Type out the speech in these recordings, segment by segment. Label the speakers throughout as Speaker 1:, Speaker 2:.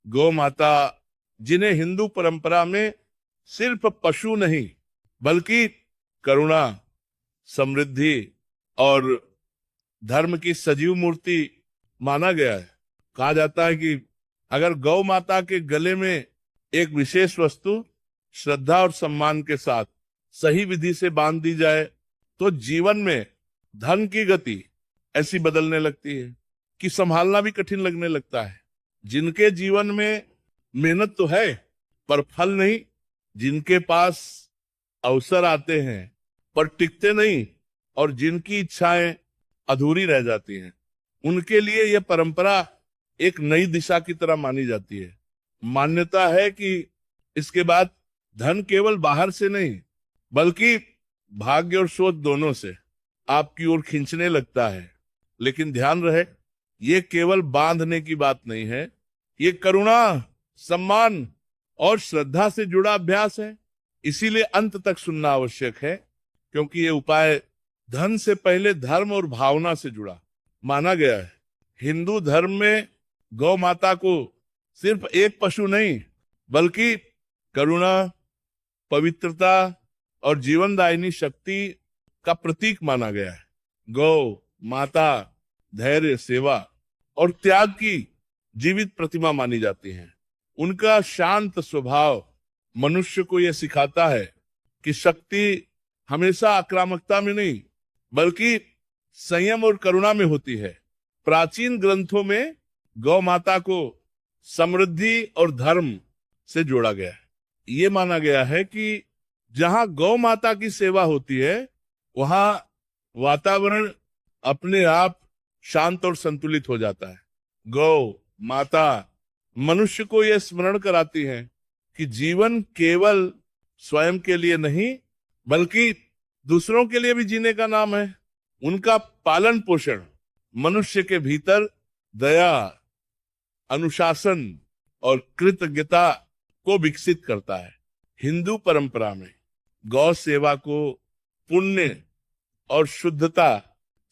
Speaker 1: गौ माता, जिन्हें हिंदू परंपरा में सिर्फ पशु नहीं बल्कि करुणा, समृद्धि और धर्म की सजीव मूर्ति माना गया है। कहा जाता है कि अगर गौ माता के गले में एक विशेष वस्तु श्रद्धा और सम्मान के साथ सही विधि से बांध दी जाए तो जीवन में धन की गति ऐसी बदलने लगती है कि संभालना भी कठिन लगने लगता है। जिनके जीवन में मेहनत तो है पर फल नहीं, जिनके पास अवसर आते हैं पर टिकते नहीं, और जिनकी इच्छाएं अधूरी रह जाती हैं, उनके लिए यह परंपरा एक नई दिशा की तरह मानी जाती है। मान्यता है कि इसके बाद धन केवल बाहर से नहीं बल्कि भाग्य और सोच दोनों से आपकी ओर खींचने लगता है। लेकिन ध्यान रहे, ये केवल बांधने की बात नहीं है, ये करुणा, सम्मान और श्रद्धा से जुड़ा अभ्यास है। इसीलिए अंत तक सुनना आवश्यक है, क्योंकि ये उपाय धन से पहले धर्म और भावना से जुड़ा माना गया है। हिंदू धर्म में गौ माता को सिर्फ एक पशु नहीं बल्कि करुणा, पवित्रता और जीवनदायिनी शक्ति का प्रतीक माना गया है। गौ माता धैर्य, सेवा और त्याग की जीवित प्रतिमा मानी जाती है। उनका शांत स्वभाव मनुष्य को यह सिखाता है कि शक्ति हमेशा आक्रामकता में नहीं बल्कि संयम और करुणा में होती है। प्राचीन ग्रंथों में गौ माता को समृद्धि और धर्म से जोड़ा गया है। ये माना गया है कि जहां गौ माता की सेवा होती है वहां वातावरण अपने आप शांत और संतुलित हो जाता है। गौ माता मनुष्य को यह स्मरण कराती है कि जीवन केवल स्वयं के लिए नहीं बल्कि दूसरों के लिए भी जीने का नाम है। उनका पालन पोषण मनुष्य के भीतर दया, अनुशासन और कृतज्ञता को विकसित करता है। हिंदू परंपरा में गौ सेवा को पुण्य और शुद्धता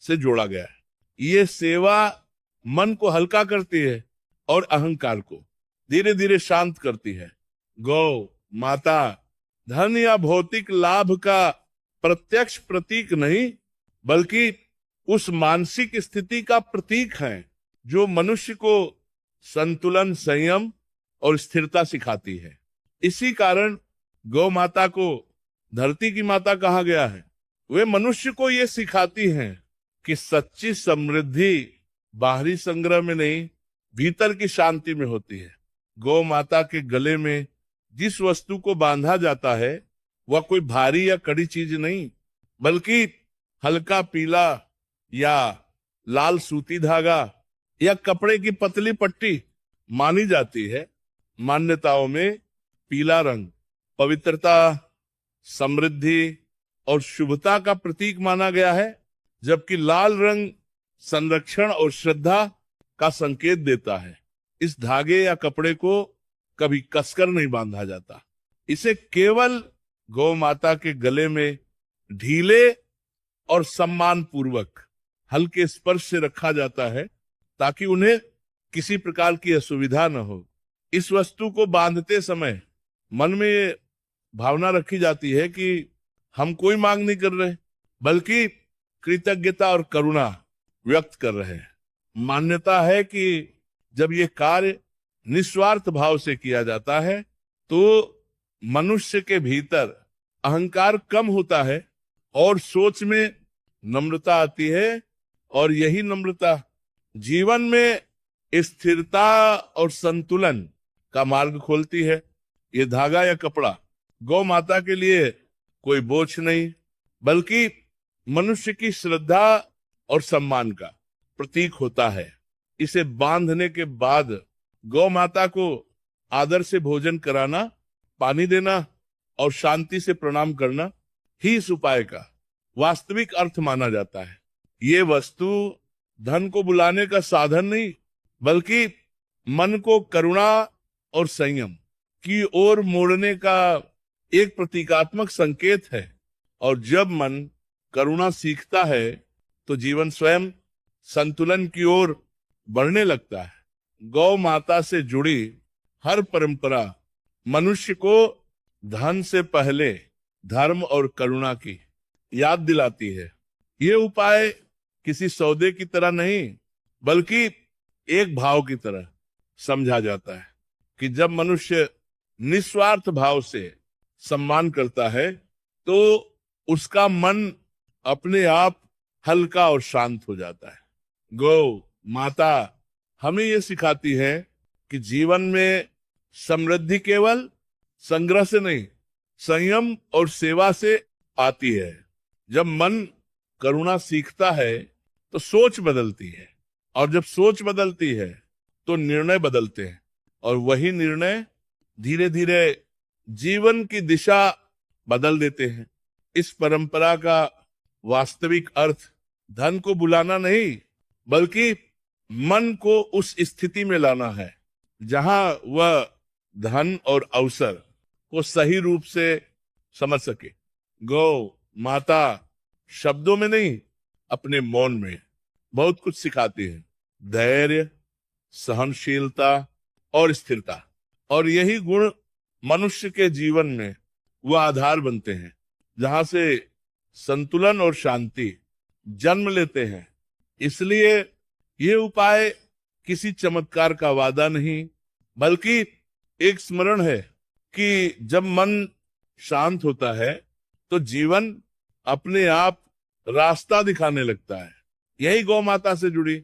Speaker 1: से जोड़ा गया है। ये सेवा मन को हल्का करती है और अहंकार को धीरे धीरे शांत करती है। गौ माता धन या भौतिक लाभ का प्रत्यक्ष प्रतीक नहीं बल्कि उस मानसिक स्थिति का प्रतीक है जो मनुष्य को संतुलन, संयम और स्थिरता सिखाती है। इसी कारण गौ माता को धरती की माता कहा गया है। वे मनुष्य को ये सिखाती हैं कि सच्ची समृद्धि बाहरी संग्रह में नहीं, भीतर की शांति में होती है। गौ माता के गले में जिस वस्तु को बांधा जाता है वह कोई भारी या कड़ी चीज नहीं बल्कि हल्का पीला या लाल सूती धागा या कपड़े की पतली पट्टी मानी जाती है। मान्यताओं में पीला रंग पवित्रता, समृद्धि और शुभता का प्रतीक माना गया है, जबकि लाल रंग संरक्षण और श्रद्धा का संकेत देता है। इस धागे या कपड़े को कभी कसकर नहीं बांधा जाता, इसे केवल गौ माता के गले में ढीले और सम्मान पूर्वक हल्के स्पर्श से रखा जाता है ताकि उन्हें किसी प्रकार की असुविधा न हो। इस वस्तु को बांधते समय मन में भावना रखी जाती है कि हम कोई मांग नहीं कर रहे बल्कि कृतज्ञता और करुणा व्यक्त कर रहे हैं। मान्यता है कि जब ये कार्य निस्वार्थ भाव से किया जाता है तो मनुष्य के भीतर अहंकार कम होता है और सोच में नम्रता आती है, और यही नम्रता जीवन में स्थिरता और संतुलन का मार्ग खोलती है। ये धागा या कपड़ा गौ माता के लिए कोई बोझ नहीं बल्कि मनुष्य की श्रद्धा और सम्मान का प्रतीक होता है। इसे बांधने के बाद गौ माता को आदर से भोजन कराना, पानी देना और शांति से प्रणाम करना ही इस उपाय का वास्तविक अर्थ माना जाता है। ये वस्तु धन को बुलाने का साधन नहीं बल्कि मन को करुणा और संयम की ओर मोड़ने का एक प्रतीकात्मक संकेत है। और जब मन करुणा सीखता है तो जीवन स्वयं संतुलन की ओर बढ़ने लगता है। गौ माता से जुड़ी हर परंपरा मनुष्य को धन से पहले धर्म और करुणा की याद दिलाती है। ये उपाय किसी सौदे की तरह नहीं, बल्कि एक भाव की तरह समझा जाता है कि जब मनुष्य निस्वार्थ भाव से सम्मान करता है तो उसका मन अपने आप हल्का और शांत हो जाता है। गौ माता हमें ये सिखाती है कि जीवन में समृद्धि केवल संग्रह से नहीं, संयम और सेवा से आती है। जब मन करुणा सीखता है तो सोच बदलती है, और जब सोच बदलती है तो निर्णय बदलते हैं, और वही निर्णय धीरे धीरे जीवन की दिशा बदल देते हैं। इस परंपरा का वास्तविक अर्थ धन को बुलाना नहीं, बल्कि मन को उस स्थिति में लाना है जहां वह धन और अवसर को सही रूप से समझ सके। गौ माता शब्दों में नहीं, अपने मौन में बहुत कुछ सिखाती है। धैर्य, सहनशीलता और स्थिरता, और यही गुण मनुष्य के जीवन में वह आधार बनते हैं जहां से संतुलन और शांति जन्म लेते हैं। इसलिए ये उपाय किसी चमत्कार का वादा नहीं, बल्कि एक स्मरण है कि जब मन शांत होता है तो जीवन अपने आप रास्ता दिखाने लगता है। यही गौ माता से जुड़ी